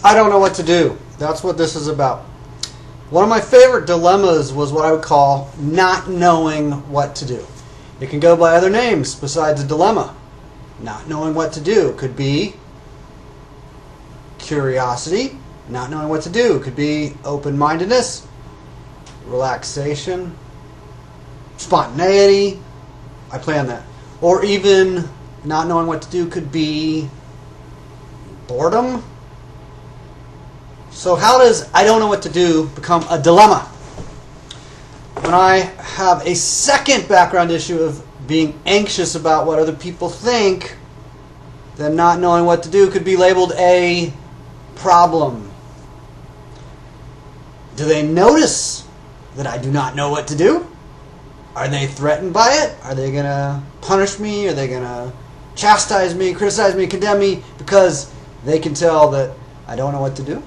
I don't know what to do. That's what this is about. One of my favorite dilemmas was what I would call not knowing what to do. It can go by other names besides a dilemma. Not knowing what to do could be curiosity. Not knowing what to do could be open-mindedness, relaxation, spontaneity. I plan that. Or even not knowing what to do could be boredom. So how does I don't know what to do become a dilemma? When I have a second background issue of being anxious about what other people think, then not knowing what to do could be labeled a problem. Do they notice that I do not know what to do? Are they threatened by it? Are they going to punish me? Are they going to chastise me, criticize me, condemn me because they can tell that I don't know what to do?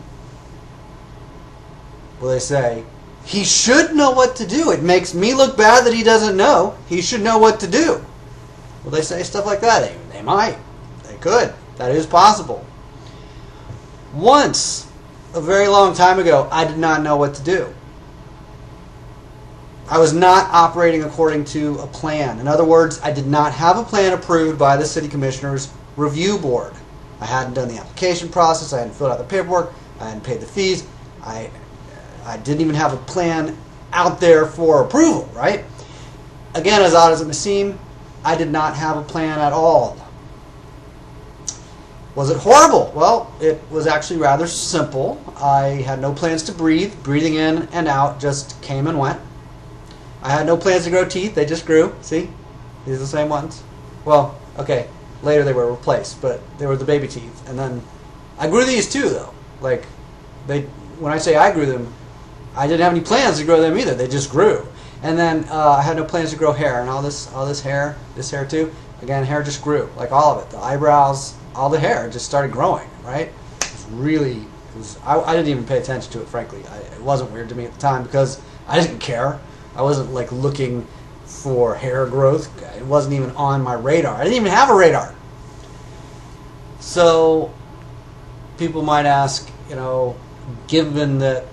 Will they say, he should know what to do. It makes me look bad that he doesn't know. He should know what to do. Will they say stuff like that? They might. They could. That is possible. Once, a very long time ago, I did not know what to do. I was not operating according to a plan. In other words, I did not have a plan approved by the City Commissioners Review Board. I hadn't done the application process. I hadn't filled out the paperwork. I hadn't paid the fees. I didn't even have a plan out there for approval, right? Again, as odd as it may seem, I did not have a plan at all. Was it horrible? Well, it was actually rather simple. I had no plans to breathe. Breathing in and out just came and went. I had no plans to grow teeth. They just grew. See? These are the same ones. Well, okay. Later they were replaced, but they were the baby teeth. And then I grew these too, though. Like, when I say I grew them, I didn't have any plans to grow them either. They just grew. And then I had no plans to grow hair, and all this hair, this hair too. Again, hair just grew, like all of it. The eyebrows, all the hair just started growing, right? I didn't even pay attention to it, frankly. It wasn't weird to me at the time because I didn't care. I wasn't like looking for hair growth. It wasn't even on my radar. I didn't even have a radar. So people might ask, given that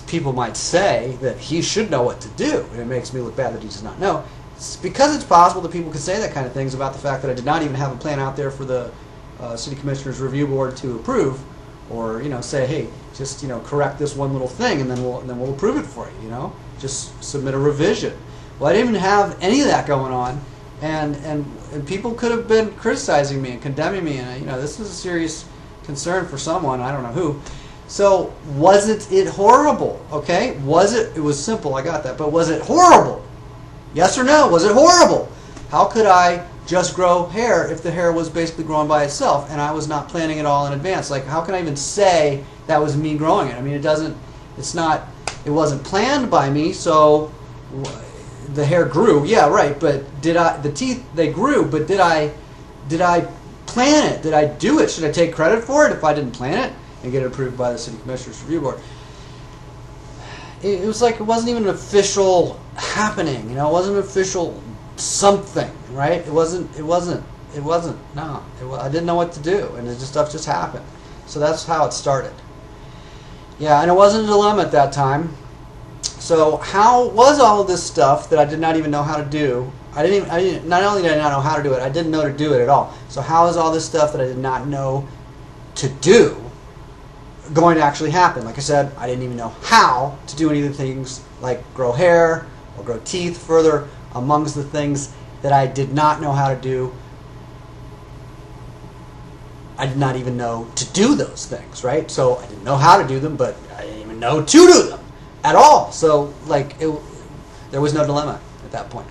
people might say that he should know what to do, and it makes me look bad that he does not know. It's because it's possible that people could say that kind of things about the fact that I did not even have a plan out there for the City Commissioners Review Board to approve, or say, hey, just correct this one little thing, and then we'll approve it for you. Just submit a revision. Well, I didn't even have any of that going on, and people could have been criticizing me and condemning me, and this is a serious concern for someone. I don't know who. So wasn't it horrible? Okay, it was simple, I got that, but was it horrible? Yes or no? Was it horrible? How could I just grow hair if the hair was basically growing by itself and I was not planning it all in advance? Like, how can I even say that was me growing it? I mean, it wasn't planned by me, so the hair grew. Yeah, right, but the teeth, they grew, but did I plan it? Did I do it? Should I take credit for it if I didn't plan it and get it approved by the City Commissioners Review Board? It was like it wasn't even an official happening, it wasn't an official something, right? It wasn't, no. I didn't know what to do, and stuff just happened. So that's how it started. Yeah, and it wasn't a dilemma at that time. So how was all of this stuff that I did not even know how to do? Not only did I not know how to do it, I didn't know to do it at all. So how is all this stuff that I did not know to do going to actually happen? Like I said, I didn't even know how to do any of the things like grow hair or grow teeth. Further, amongst the things that I did not know how to do, I did not even know to do those things, right? So I didn't know how to do them, but I didn't even know to do them at all. So there was no dilemma at that point.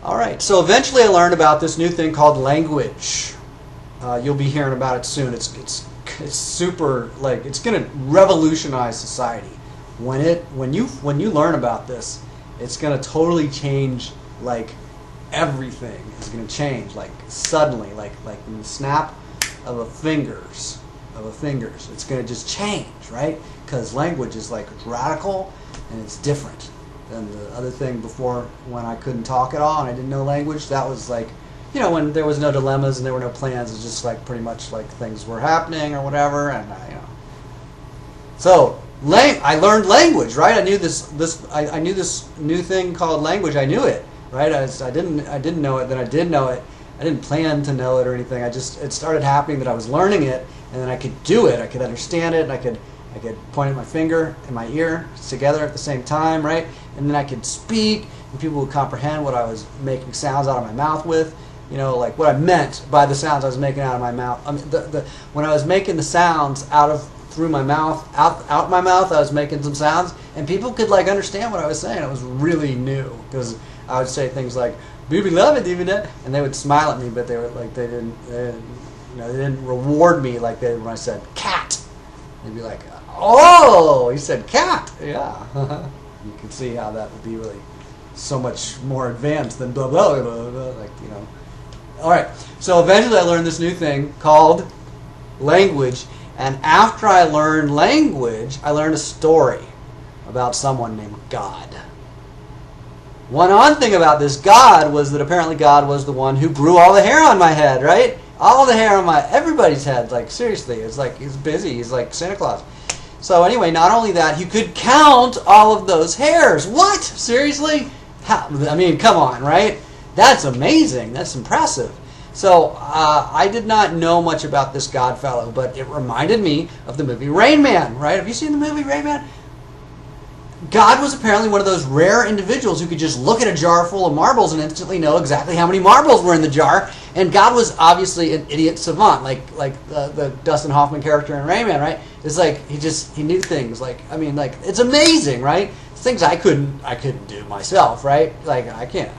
All right, so eventually I learned about this new thing called language. You'll be hearing about it soon. It's super, it's going to revolutionize society. When you learn about this, it's going to totally change, everything is going to change, suddenly, like in the snap of a fingers, it's going to just change, right? Because language is radical and it's different than the other thing before when I couldn't talk at all and I didn't know language. That was when there was no dilemmas and there were no plans, it's just like pretty much like things were happening or whatever, and So I learned language, right? I knew I knew this new thing called language. I knew it, right? I didn't know it. Then I did know it. I didn't plan to know it or anything. It started happening that I was learning it, and then I could do it. I could understand it, and I could point at my finger and my ear together at the same time, right? And then I could speak, and people would comprehend what I was making sounds out of my mouth with. Like what I meant by the sounds I was making out of my mouth. I mean, when I was making the sounds through my mouth, out my mouth, I was making some sounds, and people could like understand what I was saying. It was really new because I would say things like "baby love it," and they would smile at me, but they didn't reward me like they did when I said cat. They'd be like, "Oh, you said cat, yeah." You can see how that would be really so much more advanced than blah blah blah blah. Like All right. So eventually, I learned this new thing called language. And after I learned language, I learned a story about someone named God. One odd thing about this God was that apparently God was the one who grew all the hair on my head, right? All the hair on everybody's head. Like, seriously, it's like he's busy. He's like Santa Claus. So anyway, not only that, he could count all of those hairs. What? Seriously? I mean, come on, right? That's amazing. That's impressive. So I did not know much about this God fellow, but it reminded me of the movie Rain Man, right? Have you seen the movie Rain Man? God was apparently one of those rare individuals who could just look at a jar full of marbles and instantly know exactly how many marbles were in the jar. And God was obviously an idiot savant, like the Dustin Hoffman character in Rain Man, right? It's like he knew things. It's amazing, right? Things I couldn't do myself, right? Like I can't,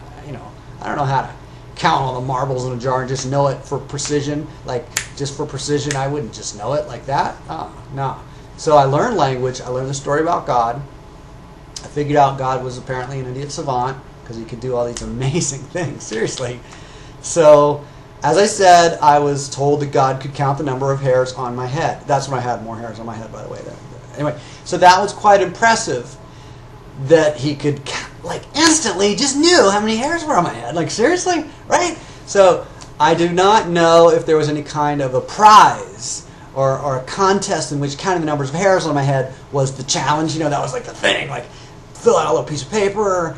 I don't know how to count all the marbles in a jar and just know it for precision. Like, just for precision, I wouldn't just know it like that. No. So I learned language. I learned the story about God. I figured out God was apparently an idiot savant because he could do all these amazing things. Seriously. So, as I said, I was told that God could count the number of hairs on my head. That's when I had more hairs on my head, by the way. Anyway, so that was quite impressive that he could instantly just knew how many hairs were on my head. Like, seriously? Right? So I do not know if there was any kind of a prize or a contest in which counting the numbers of hairs on my head was the challenge. That was like the thing. Like, fill out a little piece of paper.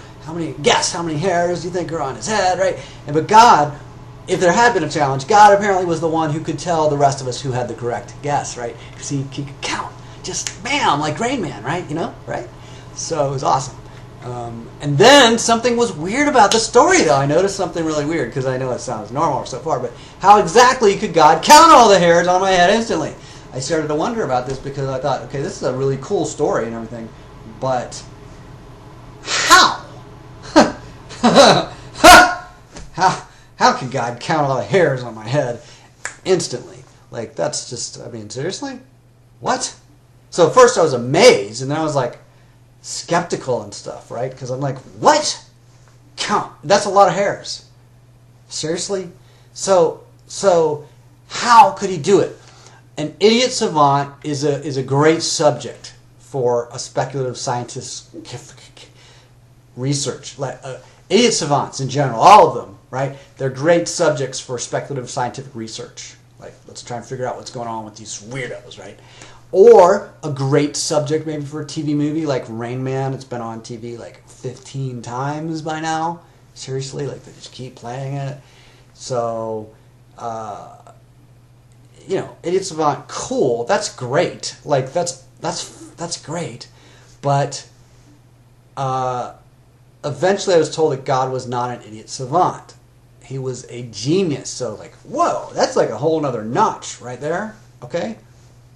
Guess how many hairs do you think are on his head, right? But God, if there had been a challenge, God apparently was the one who could tell the rest of us who had the correct guess, right? Because he could count. Just bam, like Rain Man, right? Right? So it was awesome. And then something was weird about the story, though. I noticed something really weird, because I know it sounds normal so far, but how exactly could God count all the hairs on my head instantly? I started to wonder about this because I thought, okay, this is a really cool story and everything, but how? How can God count all the hairs on my head instantly? Like, that's just, seriously? What? So at first I was amazed, and then I was like, skeptical and stuff, right? Because I'm like, what? Count. That's a lot of hairs. Seriously? So how could he do it? An idiot savant is a great subject for a speculative scientific research. Idiot savants in general, all of them, right? They're great subjects for speculative scientific research. Like, let's try and figure out what's going on with these weirdos, right? Or a great subject maybe for a TV movie like Rain Man. It's been on TV like 15 times by now. Seriously, like they just keep playing it. So, Idiot Savant, cool. That's great. Like that's great. But eventually I was told that God was not an idiot savant. He was a genius. So like, whoa, that's like a whole nother notch right there. Okay?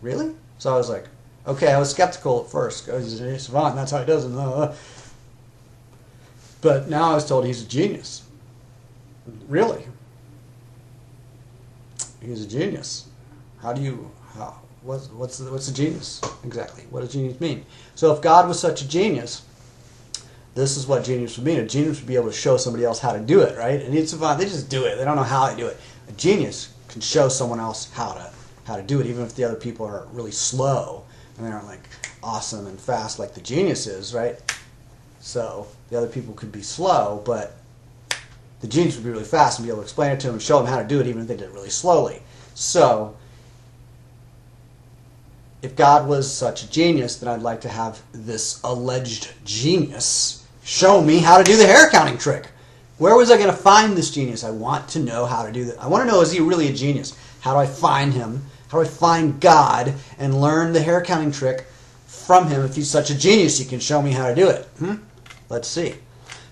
Really? So I was like, okay, I was skeptical at first. He's a savant, and that's how he does it. But now I was told he's a genius. Really? He's a genius. What's a genius? Exactly. What does genius mean? So if God was such a genius, this is what genius would mean. A genius would be able to show somebody else how to do it, right? And it's savant, they just do it. They don't know how they do it. A genius can show someone else how to do it, even if the other people are really slow and they aren't like awesome and fast like the genius is, right? So the other people could be slow, but the genius would be really fast and be able to explain it to them and show them how to do it, even if they did it really slowly. So, if God was such a genius, then I'd like to have this alleged genius show me how to do the hair counting trick. Where was I going to find this genius? I want to know how to do that. I want to know, is he really a genius? How do I find him? How do I find God and learn the hair counting trick from him? If he's such a genius, he can show me how to do it. Let's see.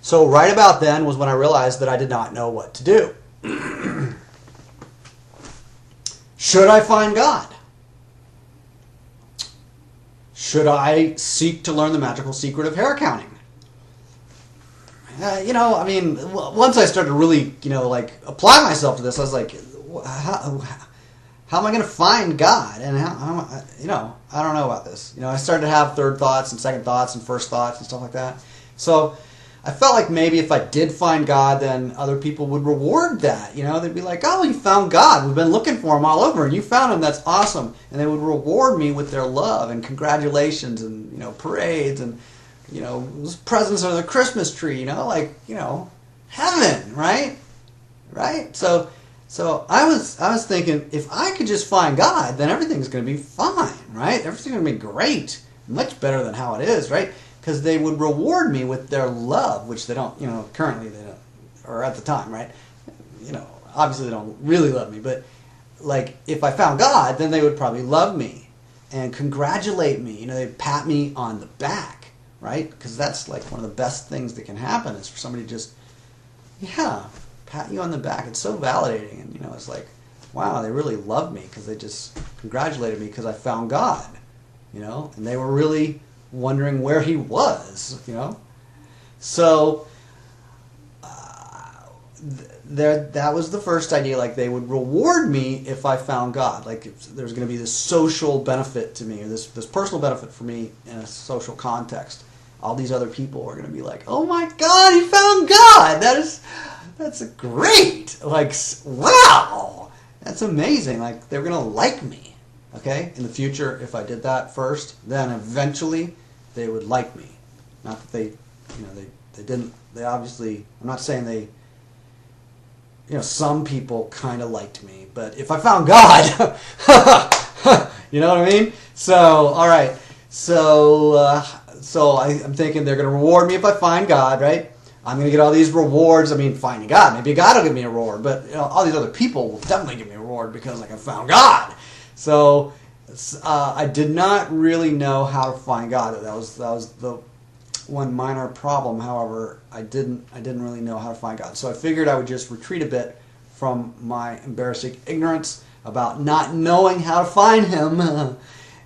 So right about then was when I realized that I did not know what to do. Should I find God? Should I seek to learn the magical secret of hair counting? Once I started to really, apply myself to this, I was like, how am I going to find God? And I don't know about this. I started to have third thoughts and second thoughts and first thoughts and stuff like that. So I felt like maybe if I did find God, then other people would reward that. They'd be like, oh, you found God. We've been looking for him all over, and you found him. That's awesome. And they would reward me with their love and congratulations and, parades and, presents under the Christmas tree, heaven, right? Right? So I was thinking, if I could just find God, then everything's going to be fine, right? Everything's going to be great. Much better than how it is, right? Because they would reward me with their love, which they don't, currently they don't, or at the time, right? Obviously they don't really love me, but like if I found God, then they would probably love me and congratulate me. They'd pat me on the back, right? Because that's like one of the best things that can happen is for somebody to just, pat you on the back. It's so validating, and it's like, wow, they really love me because they just congratulated me because I found God, and they were really wondering where he was, So that was the first idea. Like they would reward me if I found God. Like if there's going to be this social benefit to me, or this personal benefit for me in a social context. All these other people are going to be like, "Oh my God, he found God! That's great! Like wow, that's amazing! Like they're going to like me." Okay, in the future, if I did that first, then eventually they would like me. Not that they didn't. They obviously. I'm not saying they. Some people kind of liked me, but if I found God, you know what I mean? So, all right. So I'm thinking they're going to reward me if I find God, right? I'm going to get all these rewards. I mean, finding God. Maybe God will give me a reward, but all these other people will definitely give me a reward because I found God. So I did not really know how to find God. That was the one minor problem. However, I didn't really know how to find God. So I figured I would just retreat a bit from my embarrassing ignorance about not knowing how to find him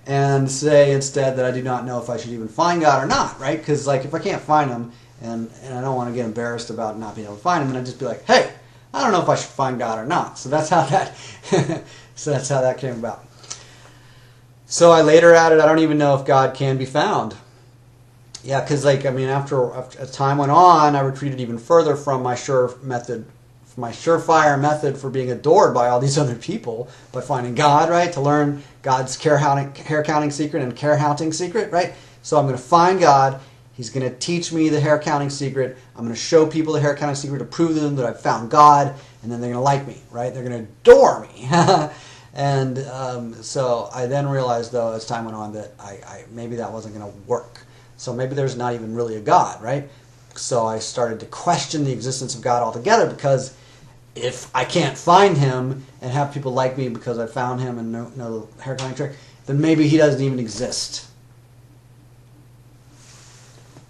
and say instead that I do not know if I should even find God or not, right? Because like if I can't find him and I don't want to get embarrassed about not being able to find him, then I'd just be like, hey, I don't know if I should find God or not. So that's how that came about. So I later added, I don't even know if God can be found. Yeah, because after as time went on, I retreated even further from my surefire method for being adored by all these other people by finding God, right? To learn God's hair counting secret and care counting secret, right? So I'm going to find God. He's going to teach me the hair counting secret. I'm going to show people the hair counting secret to prove to them that I've found God, and then they're going to like me, right? They're going to adore me. And so I then realized, though, as time went on, that I maybe that wasn't going to work. So maybe there's not even really a God, right? So I started to question the existence of God altogether, because if I can't find him and have people like me because I found him and know the hair cutting trick, then maybe he doesn't even exist.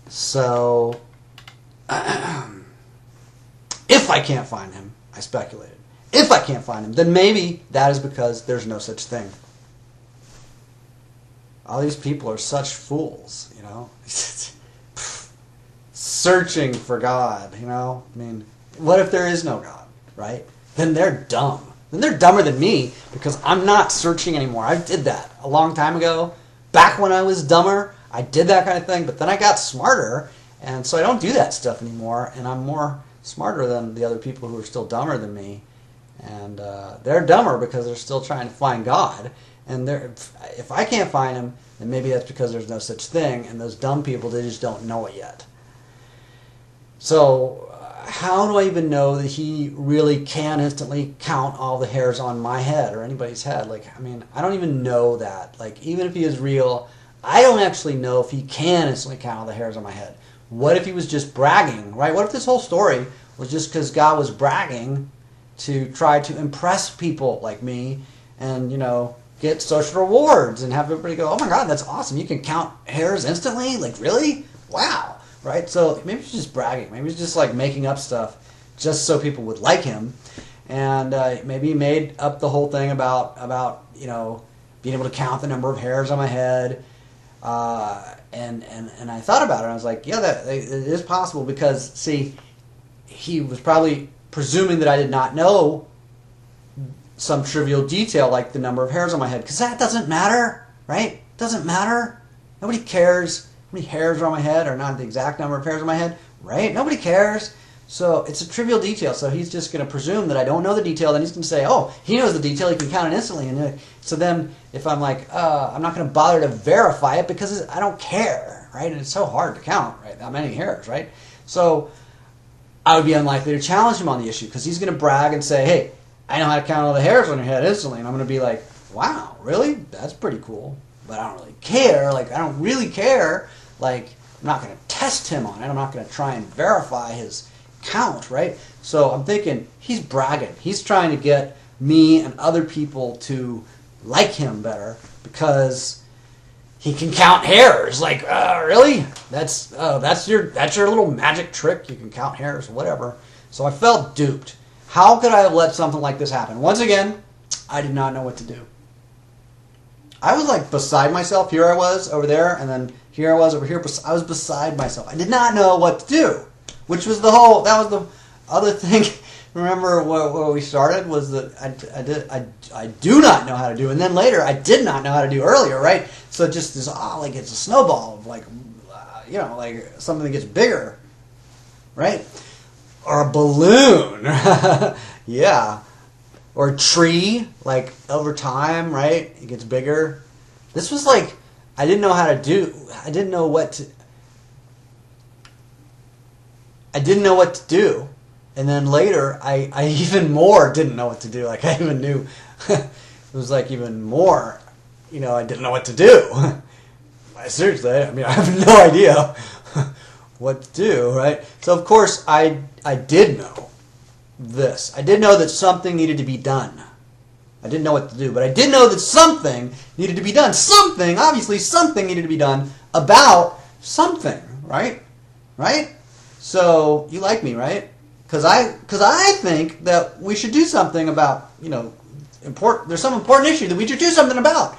So if I can't find him, I speculated, if I can't find him, then maybe that is because there's no such thing. All these people are such fools, searching for God, I mean, what if there is no God, right? Then they're dumb. Then they're dumber than me because I'm not searching anymore. I did that a long time ago. Back when I was dumber, I did that kind of thing, but then I got smarter, and so I don't do that stuff anymore, and I'm more smarter than the other people who are still dumber than me, and they're dumber because they're still trying to find God. And if I can't find him, then maybe that's because there's no such thing, and those dumb people, they just don't know it yet. So how do I even know that he really can instantly count all the hairs on my head or anybody's head? Like, I mean, I don't even know that. Like, even if he is real, I don't actually know if he can instantly count all the hairs on my head. What if he was just bragging, right? What if this whole story was just because God was bragging to try to impress people like me and, you know, get social rewards and have everybody go, oh my God, that's awesome. You can count hairs instantly? Like, really? Wow. Right? So maybe he's just bragging. Maybe he's just like making up stuff just so people would like him. And maybe he made up the whole thing about you know, being able to count the number of hairs on my head. And I thought about it. And I was like, yeah, that it is possible because, see, he was probably presuming that I did not know some trivial detail like the number of hairs on my head, because that doesn't matter, right? It doesn't matter. Nobody cares how many hairs are on my head, or not the exact number of hairs on my head, right? Nobody cares. So it's a trivial detail. So he's just going to presume that I don't know the detail. Then he's going to say, oh, he knows the detail. He can count it instantly. And so then if I'm like, I'm not going to bother to verify it because I don't care, right? And it's so hard to count, right? That many hairs, right? So I would be unlikely to challenge him on the issue because he's going to brag and say, hey, I know how to count all the hairs on your head instantly. And I'm going to be like, wow, really? That's pretty cool. But I don't really care. Like, I don't really care. Like, I'm not going to test him on it. I'm not going to try and verify his count, right? So I'm thinking he's bragging. He's trying to get me and other people to like him better because he can count hairs. Like, really? That's your little magic trick. You can count hairs, whatever. So I felt duped. How could I have let something like this happen? Once again, I did not know what to do. I was like beside myself. Here I was over there, and then here I was over here. I was beside myself. I did not know what to do, which was that was the other thing. Remember where we started was that I do not know how to do, and then later I did not know how to do earlier, right? So it just is like it's a snowball of like, you know, like something that gets bigger, right? Or a balloon, yeah. Or a tree, like over time, right? It gets bigger. This was like, I didn't know how to do, I didn't know what to do. And then later, I even more didn't know what to do. Like I even knew, it was like even more, you know, I didn't know what to do. Seriously, I mean, I have no idea what to do, right? So of course, I did know this. I did know that something needed to be done. I didn't know what to do, but I did know that something needed to be done. Something, obviously something needed to be done about something, right? Right? So, you like me, right? Because I think that we should do something about, you know, there's some important issue that we should do something about.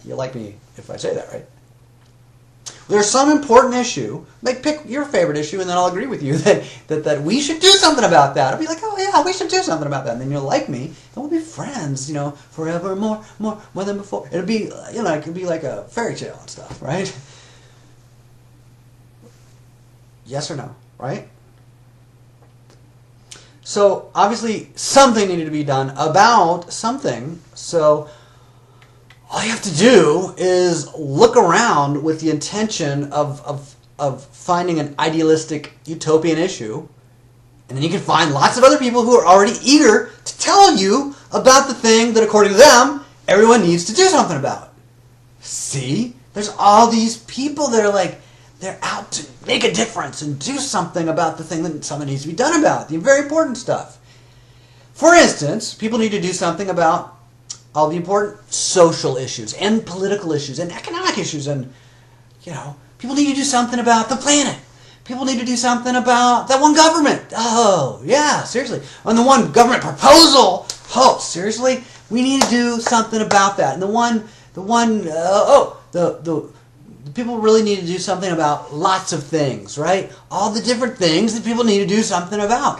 You like me if I say that, right? There's some important issue, like pick your favorite issue, and then I'll agree with you that we should do something about that. I'll be like, oh yeah, we should do something about that. And then you'll like me, and we'll be friends, you know, forever, more than before. It'll be, you know, it could be like a fairy tale and stuff, right? Yes or no, right? So obviously something needed to be done about something. So all you have to do is look around with the intention of finding an idealistic utopian issue, and then you can find lots of other people who are already eager to tell you about the thing that, according to them, everyone needs to do something about. See? There's all these people that are like, they're out to make a difference and do something about the thing that something needs to be done about, the very important stuff. For instance, people need to do something about all the important social issues and political issues and economic issues, and, you know, people need to do something about the planet. People need to do something about that one government. Oh, yeah, seriously. On the one government proposal. Oh, seriously? We need to do something about that. And the people really need to do something about lots of things, right? All the different things that people need to do something about.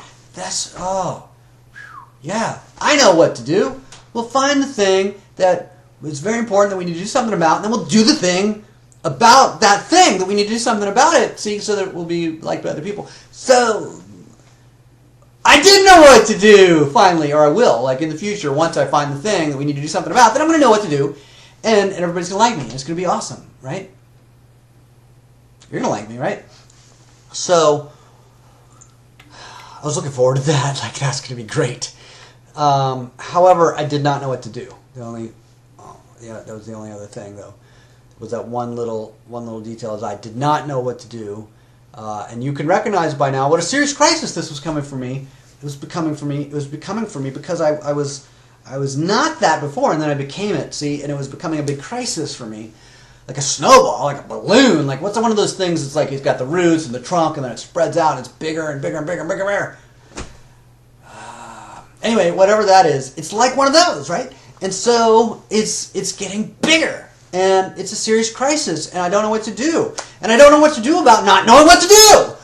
Yeah, I know what to do. We'll find the thing that is very important that we need to do something about, and then we'll do the thing about that thing that we need to do something about it, see, so that we'll be liked by other people. So, I did know what to do, finally, or I will, like in the future, once I find the thing that we need to do something about, then I'm going to know what to do, and everybody's going to like me, and it's going to be awesome, right? You're going to like me, right? So, was looking forward to that. Like, that's going to be great. However, I did not know what to do. That was the only other thing, though. Was that one little detail is I did not know what to do. And you can recognize by now what a serious crisis this was coming for me. It was becoming for me. It was becoming for me because I was not that before, and then I became it. See, and it was becoming a big crisis for me, like a snowball, like a balloon. Like, what's one of those things? It's like it's got the roots and the trunk, and then it spreads out, and it's bigger and bigger and bigger and bigger and bigger. Anyway, whatever that is, it's like one of those, right? And so it's getting bigger, and it's a serious crisis, and I don't know what to do, and I don't know what to do about not knowing what to do.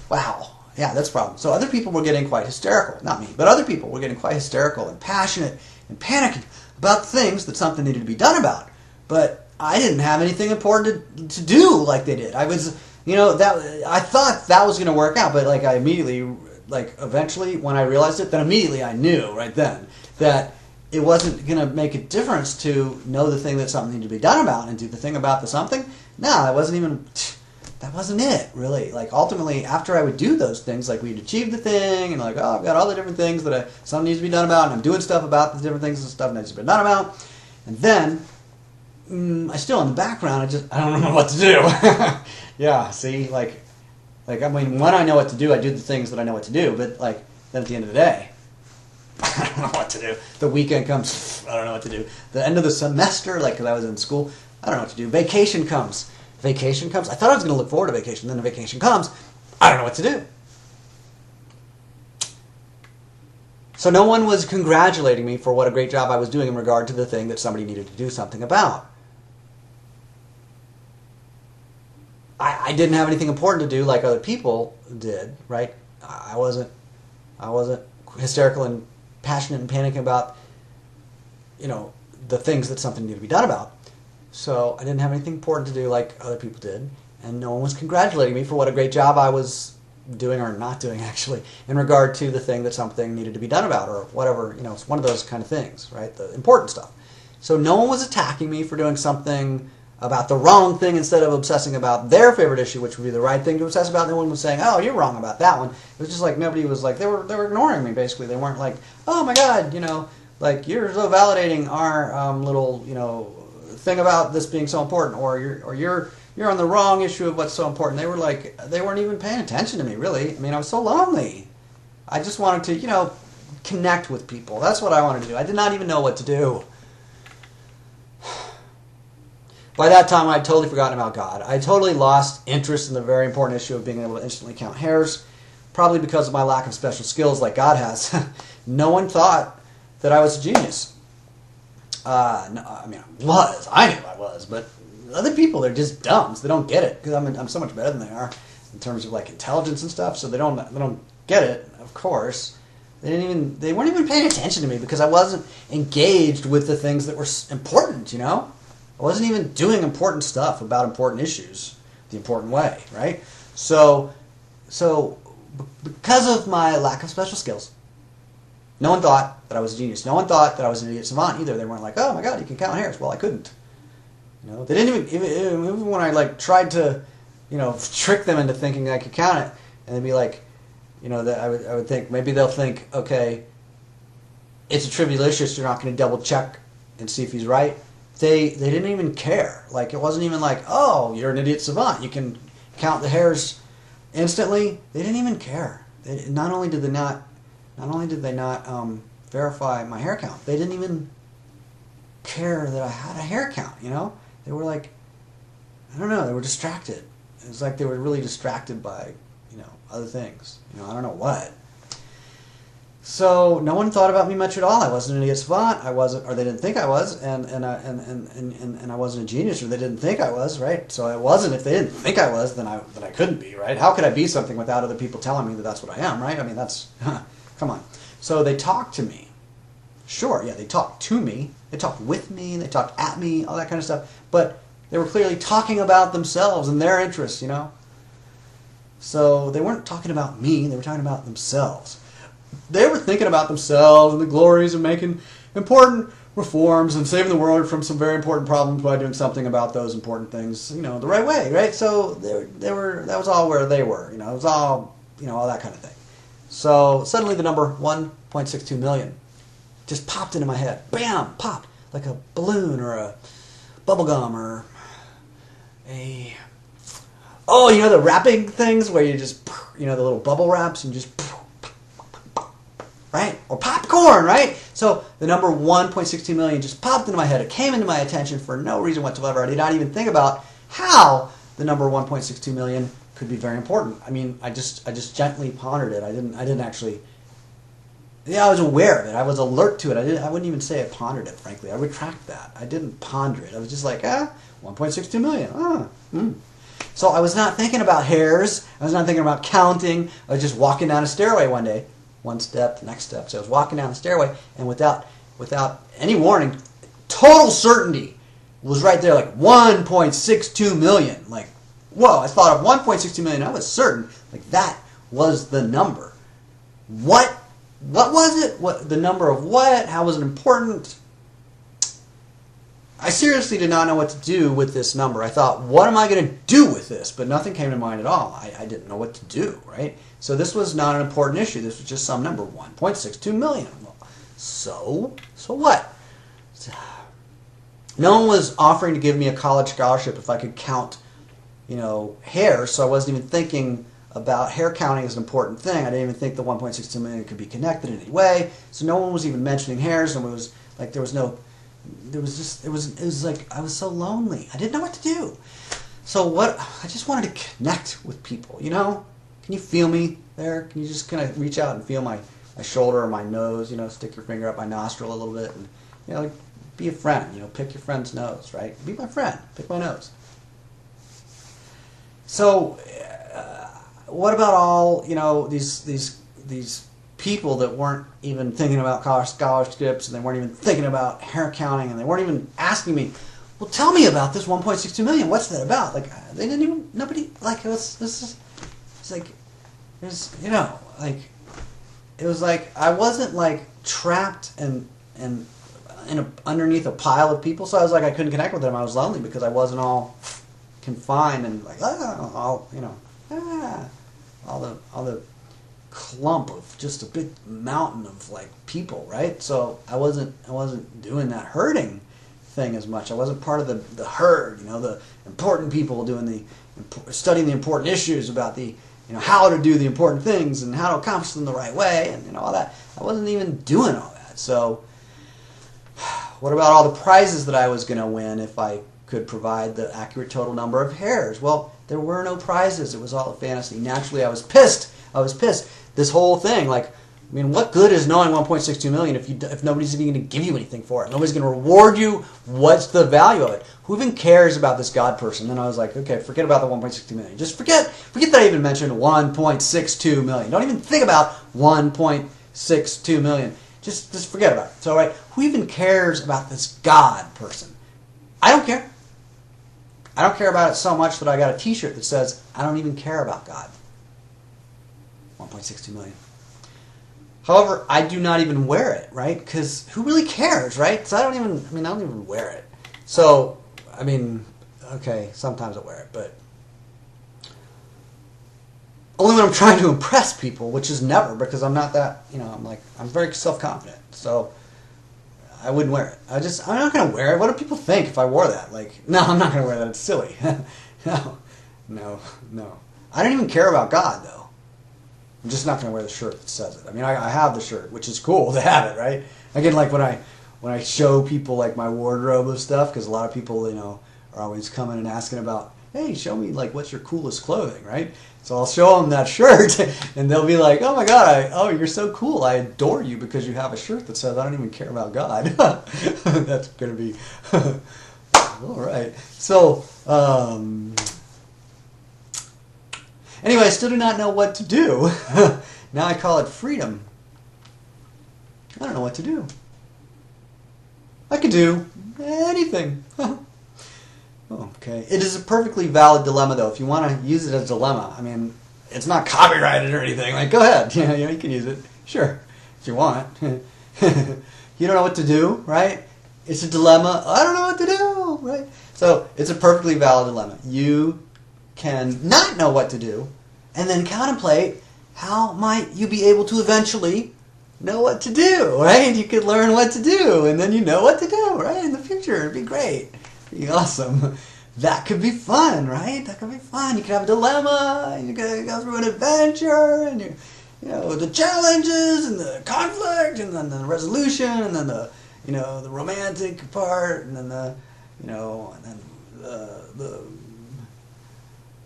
Wow. Yeah, that's a problem. So other people were getting quite hysterical. Not me, but other people were getting quite hysterical and passionate and panicking about things that something needed to be done about. But I didn't have anything important to do like they did. I was, I thought that was going to work out, but like I immediately, like eventually when I realized it, then immediately I knew right then that it wasn't going to make a difference to know the thing that something needed to be done about and do the thing about the something. No, that wasn't it, really. Like, ultimately, after I would do those things, like, we'd achieve the thing, and like, oh, I've got all the different things that something needs to be done about, and I'm doing stuff about the different things and stuff that needs to be done about. And then, I still, in the background, I don't know what to do. Yeah, see, I mean, when I know what to do, I do the things that I know what to do, but, like, then at the end of the day, I don't know what to do. The weekend comes, I don't know what to do. The end of the semester, like, because I was in school, I don't know what to do. Vacation comes. I thought I was going to look forward to vacation. Then the vacation comes. I don't know what to do. So no one was congratulating me for what a great job I was doing in regard to the thing that somebody needed to do something about. I didn't have anything important to do like other people did, right? I wasn't hysterical and passionate and panicking about, the things that something needed to be done about. So I didn't have anything important to do like other people did, and no one was congratulating me for what a great job I was doing or not doing, actually, in regard to the thing that something needed to be done about, or whatever, it's one of those kind of things, right? The important stuff. So no one was attacking me for doing something about the wrong thing instead of obsessing about their favorite issue, which would be the right thing to obsess about. No one was saying, oh, you're wrong about that one. It was just like nobody was like, they were ignoring me, basically. They weren't like, oh my God, like, you're so validating our little, thing about this being so important, or you're on the wrong issue of what's so important. They weren't even paying attention to me, really. I mean, I was so lonely. I just wanted to, connect with people. That's what I wanted to do. I did not even know what to do. By that time, I'd totally forgotten about God. I totally lost interest in the very important issue of being able to instantly count hairs, probably because of my lack of special skills like God has. No one thought that I was a genius. No, I mean, I knew I was, but other people, they're just dumb, so they don't get it, because I'm so much better than they are in terms of like intelligence and stuff, so they don't get it, of course. They weren't even paying attention to me because I wasn't engaged with the things that were important, I wasn't even doing important stuff about important issues the important way, right? So because of my lack of special skills, no one thought that I was a genius. No one thought that I was an idiot savant either. They weren't like, oh my God, you can count hairs. Well, I couldn't. They didn't even when I like tried to, trick them into thinking I could count it, and they'd be like, that I would think maybe they'll think, okay, it's a trivial issue, so you're not going to double check and see if he's right. They didn't even care. Like, it wasn't even like, oh, you're an idiot savant. You can count the hairs instantly. They didn't even care. Not only did they not verify my hair count, they didn't even care that I had a hair count, They were like, I don't know, they were distracted. It was like they were really distracted by, other things. I don't know what. So no one thought about me much at all. I wasn't an idiot savant. I wasn't, or they didn't think I was, and I wasn't a genius, or they didn't think I was, right? So I wasn't. If they didn't think I was, then I couldn't be, right? How could I be something without other people telling me that that's what I am, right? I mean, that's come on. So they talked to me. Sure, yeah, they talked to me. They talked with me. They talked at me. All that kind of stuff. But they were clearly talking about themselves and their interests, So they weren't talking about me. They were talking about themselves. They were thinking about themselves and the glories of making important reforms and saving the world from some very important problems by doing something about those important things, the right way, right? So they were. That was all where they were, It was all, all that kind of thing. So suddenly the number 1.62 million just popped into my head. Bam! Popped. Like a balloon or a bubble gum or a... Oh, you know the wrapping things where you just, you know, the little bubble wraps and just... Right? Or popcorn, right? So the number 1.62 million just popped into my head. It came into my attention for no reason whatsoever. I did not even think about how the number 1.62 million could be very important. I mean, I just gently pondered it. I didn't actually... Yeah, I was aware of it. I was alert to it. I wouldn't even say I pondered it, frankly. I retract that. I didn't ponder it. I was just like, 1.62 million. So I was not thinking about hairs. I was not thinking about counting. I was just walking down a stairway one day. One step, the next step. So I was walking down the stairway, and without any warning, total certainty was right there, like 1.62 million. Like, whoa, I thought of 1.62 million. I was certain, like, that was the number. What was it? What the number of what? How was it important? I seriously did not know what to do with this number. I thought, what am I going to do with this? But nothing came to mind at all. I didn't know what to do, right? So this was not an important issue. This was just some number, 1.62 million. So what? No one was offering to give me a college scholarship if I could count, you know, hair. So I wasn't even thinking about hair counting as an important thing. I didn't even think the 1.62 million could be connected in any way. So no one was even mentioning hairs, and it was like it was like I was so lonely. I didn't know what to do. So I just wanted to connect with people, you know? Can you feel me there? Can you just kind of reach out and feel my shoulder or my nose, you know, stick your finger up my nostril a little bit and, you know, like, be a friend, you know, pick your friend's nose, right? Be my friend, pick my nose. So what about all, you know, these people that weren't even thinking about college scholarships, and they weren't even thinking about hair counting, and they weren't even asking me, well, tell me about this 1.62 million. What's that about? Like, they didn't even, nobody, like, it's like, there's, you know, like, it was like, I wasn't, like, trapped and underneath a pile of people, so I was like, I couldn't connect with them. I was lonely because I wasn't all confined and, like, all the clump of just a big mountain of, like, people, right? So I wasn't doing that herding thing as much. I wasn't part of the herd, you know, the important people studying the important issues about the, you know, how to do the important things and how to accomplish them the right way, and, you know, all that. I wasn't even doing all that. So what about all the prizes that I was going to win if I could provide the accurate total number of hairs? Well, there were no prizes. It was all a fantasy. Naturally, I was pissed. This whole thing, like, I mean, what good is knowing 1.62 million if nobody's even going to give you anything for it? Nobody's going to reward you. What's the value of it? Who even cares about this God person? Then I was like, okay, forget about the 1.62 million. Just forget that I even mentioned 1.62 million. Don't even think about 1.62 million. Just forget about it. So, right, who even cares about this God person? I don't care. I don't care about it so much that I got a t-shirt that says, I don't even care about God. 1.62 million. However, I do not even wear it, right? Because who really cares, right? So I don't even wear it. So, I mean, okay, sometimes I wear it, but only when I'm trying to impress people, which is never, because I'm not that, you know, I'm very self-confident. So I wouldn't wear it. I'm not going to wear it. What do people think if I wore that? Like, no, I'm not going to wear that. It's silly. No. I don't even care about God, though. I'm just not going to wear the shirt that says it. I mean, I have the shirt, which is cool to have it, right? Again, like when I show people like my wardrobe of stuff, because a lot of people, you know, are always coming and asking about, hey, show me like what's your coolest clothing, right? So I'll show them that shirt, and they'll be like, oh my God, you're so cool. I adore you because you have a shirt that says I don't even care about God. That's going to be all right. So anyway, I still do not know what to do. Now I call it freedom. I don't know what to do. I could do anything. Okay. It is a perfectly valid dilemma, though. If you want to use it as a dilemma, I mean, it's not copyrighted or anything. Like, go ahead. You know, you can use it. Sure, if you want. You don't know what to do, right? It's a dilemma. I don't know what to do, right? So it's a perfectly valid dilemma. You can not know what to do and then contemplate how might you be able to eventually know what to do, right? You could learn what to do, and then you know what to do, right? In the future, it'd be great. It'd be awesome. That could be fun, right? That could be fun. You could have a dilemma, and you could go through an adventure, and you know, the challenges, and the conflict, and then the resolution, and then the, you know, the romantic part, and then the, you know, and then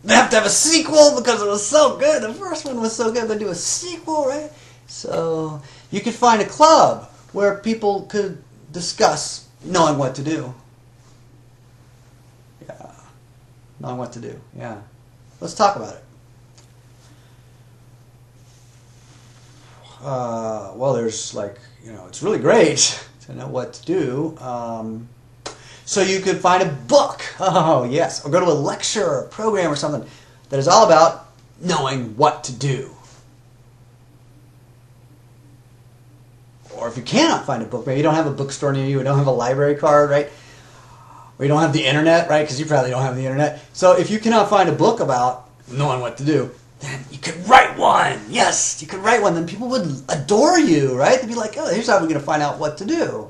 they have to have a sequel because it was so good. The first one was so good, they do a sequel, right? So you could find a club where people could discuss knowing what to do. Yeah. Knowing what to do. Yeah. Let's talk about it. Well, there's like, you know, it's really great to know what to do. So you could find a book. Oh, yes. Or go to a lecture or a program or something that is all about knowing what to do. Or if you cannot find a book, maybe you don't have a bookstore near you, or don't have a library card, right? Or you don't have the internet, right? Because you probably don't have the internet. So if you cannot find a book about knowing what to do, then you could write one. Yes, you could write one. Then people would adore you, right? They'd be like, oh, here's how we're going to find out what to do.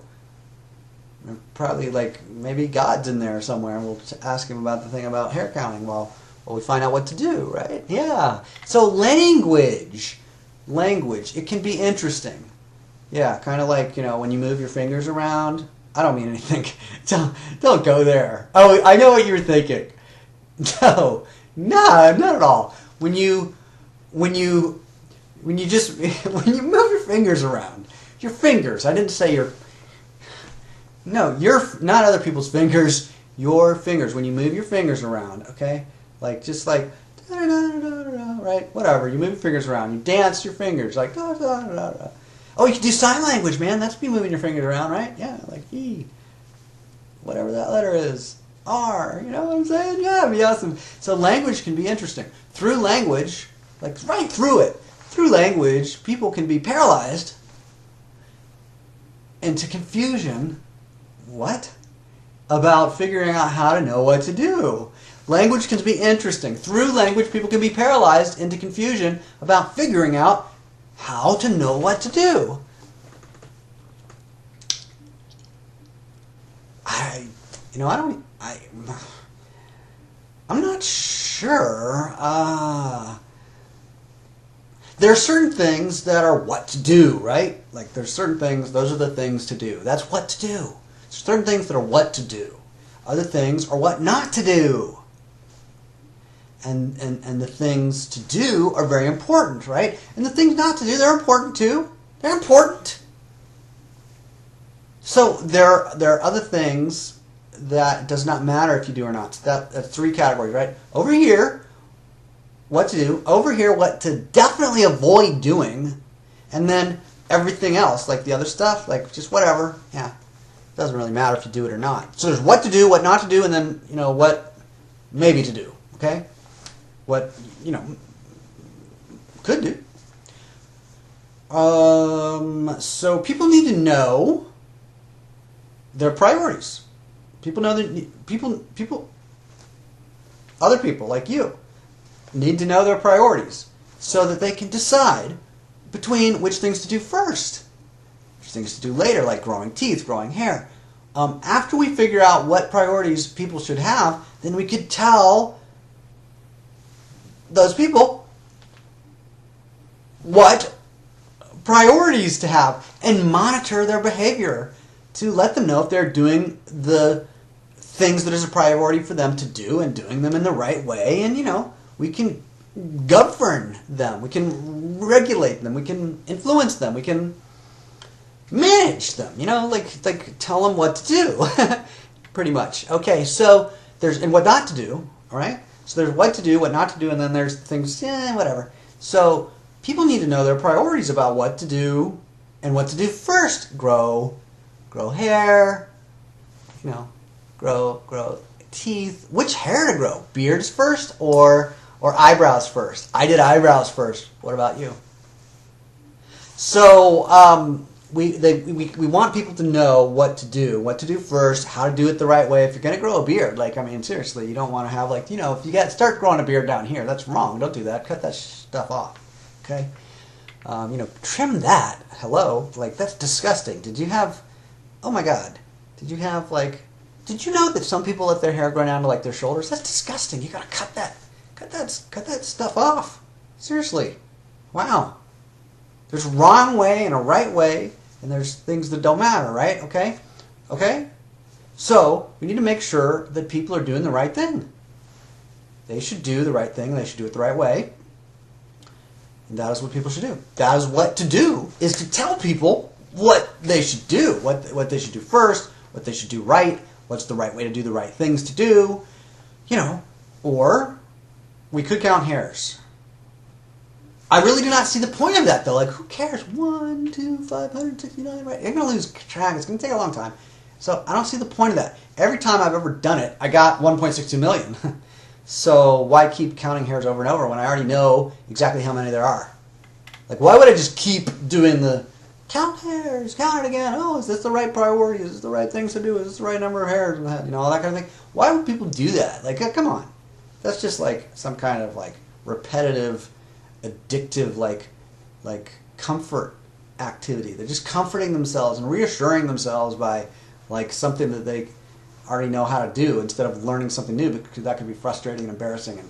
And probably like maybe God's in there somewhere, and we'll ask him about the thing about hair counting while we find out what to do, right? Yeah. So language, it can be interesting. Yeah, kind of like, you know, when you move your fingers around. I don't mean anything. Don't go there. Oh, I know what you were thinking. No, not at all. When you just when you move your fingers around, your fingers. I didn't say your. No, not other people's fingers. Your fingers. When you move your fingers around, okay, like just like right, whatever. You move your fingers around. You dance your fingers like da da da da. Oh, you can do sign language, man. That's be moving your fingers around, right? Yeah, like E, whatever that letter is. R, you know what I'm saying? Yeah, it'd be awesome. So language can be interesting. Through language, like right through it, through language, people can be paralyzed into confusion. What? About figuring out how to know what to do. Language can be interesting. Through language, people can be paralyzed into confusion about figuring out how to know what to do. I'm not sure. There are certain things that are what to do, right? Like there's certain things, those are the things to do. That's what to do. There's certain things that are what to do. Other things are what not to do. And the things to do are very important, right? And the things not to do, they're important too. They're important. So there are other things that does not matter if you do or not. So that's three categories, right? Over here, what to do. Over here, what to definitely avoid doing. And then everything else, like the other stuff, like just whatever. Yeah, it doesn't really matter if you do it or not. So there's what to do, what not to do, and then, you know, what maybe to do, okay? What, you know, could do. So people need to know their priorities. People know that other people like you need to know their priorities so that they can decide between which things to do first, which things to do later, like growing teeth, growing hair. After we figure out what priorities people should have, then we could tell those people what priorities to have and monitor their behavior to let them know if they're doing the things that is a priority for them to do and doing them in the right way. And, you know, we can govern them, we can regulate them, we can influence them, we can manage them, you know, like tell them what to do, pretty much. Okay, so there's, and what not to do, all right? So there's what to do, what not to do, and then there's things, whatever. So people need to know their priorities about what to do and what to do first. Grow hair, you know, grow teeth. Which hair to grow? Beards first or eyebrows first? I did eyebrows first. What about you? So we want people to know what to do first, how to do it the right way. If you're going to grow a beard, like, I mean, seriously, you don't want to have, like, you know, if you start growing a beard down here, that's wrong. Don't do that. Cut that stuff off. Okay, trim that. Hello, like that's disgusting. Did you have? Oh my God, did you have like? Did you know that some people let their hair grow down to like their shoulders? That's disgusting. You gotta cut that stuff off. Seriously, wow. There's a wrong way and a right way, and there's things that don't matter, right? Okay, okay. So we need to make sure that people are doing the right thing. They should do the right thing. They should do it the right way. And that is what people should do. That is what to do, is to tell people what they should do, what they should do first, what they should do right, what's the right way to do the right things to do, or we could count hairs. I really do not see the point of that, though. Like, who cares? 1, 2, 569, right? You're going to lose track. It's going to take a long time. So I don't see the point of that. Every time I've ever done it, I got 1.62 million. So why keep counting hairs over and over when I already know exactly how many there are? Like, why would I just keep doing the count hairs, count it again? Oh, is this the right priority? Is this the right things to do? Is this the right number of hairs? All that kind of thing. Why would people do that? Like, come on. That's just like some kind of like repetitive, addictive, like comfort activity. They're just comforting themselves and reassuring themselves by like something that they already know how to do instead of learning something new, because that could be frustrating and embarrassing and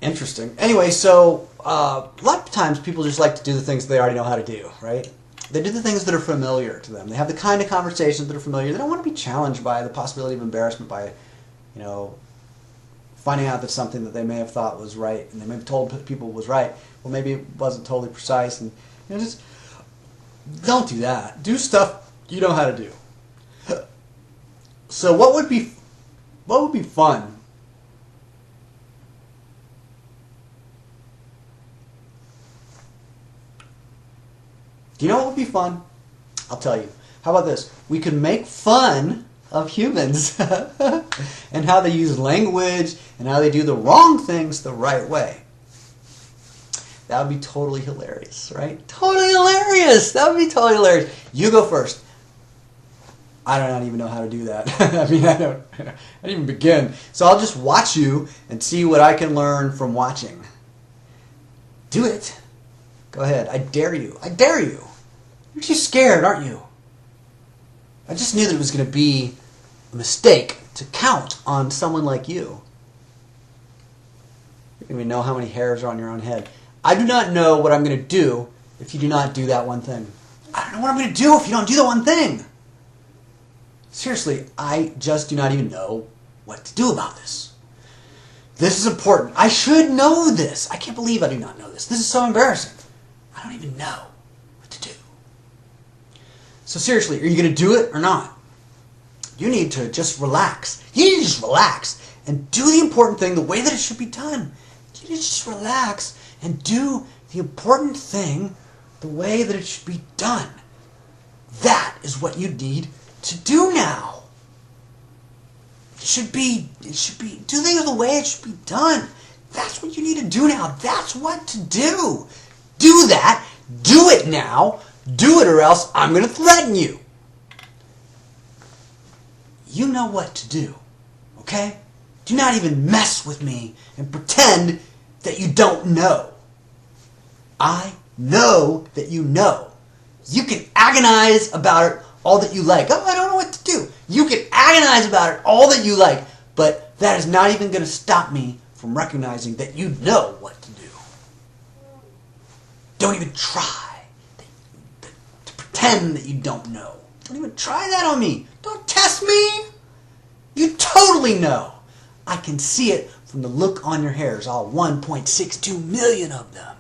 interesting. Anyway, so a lot of times people just like to do the things they already know how to do, right? They do the things that are familiar to them. They have the kind of conversations that are familiar. They don't want to be challenged by the possibility of embarrassment, by, finding out that something that they may have thought was right and they may have told people was right. Well, maybe it wasn't totally precise, and just don't do that. Do stuff you know how to do. So what would be fun? Do you know what would be fun? I'll tell you. How about this? We could make fun of humans and how they use language and how they do the wrong things the right way. That would be totally hilarious, right? Totally hilarious! That would be totally hilarious. You go first. I don't even know how to do that. I mean, I don't even begin. So I'll just watch you and see what I can learn from watching. Do it. Go ahead. I dare you. I dare you. You're too scared, aren't you? I just knew that it was going to be a mistake to count on someone like you. You don't even know how many hairs are on your own head. I do not know what I'm going to do if you do not do that one thing. I don't know what I'm going to do if you don't do the one thing. Seriously, I just do not even know what to do about this. This is important. I should know this. I can't believe I do not know this. This is so embarrassing. I don't even know what to do. So seriously, are you going to do it or not? You need to just relax. You need to just relax and do the important thing the way that it should be done. You need to just relax and do the important thing the way that it should be done. That is what you need to do now. It should be do things the way it should be done. That's what you need to do now. That's what to do. Do that. Do it now. Do it or else I'm going to threaten you. You know what to do. Okay? Do not even mess with me and pretend that you don't know. I know that you know. You can agonize about it all that you like. Oh, I don't know what to do. You can agonize about it all that you like, but that is not even going to stop me from recognizing that you know what to do. Don't even try to pretend that you don't know. Don't even try that on me. Don't test me. You totally know. I can see it from the look on your hairs, all 1.62 million of them.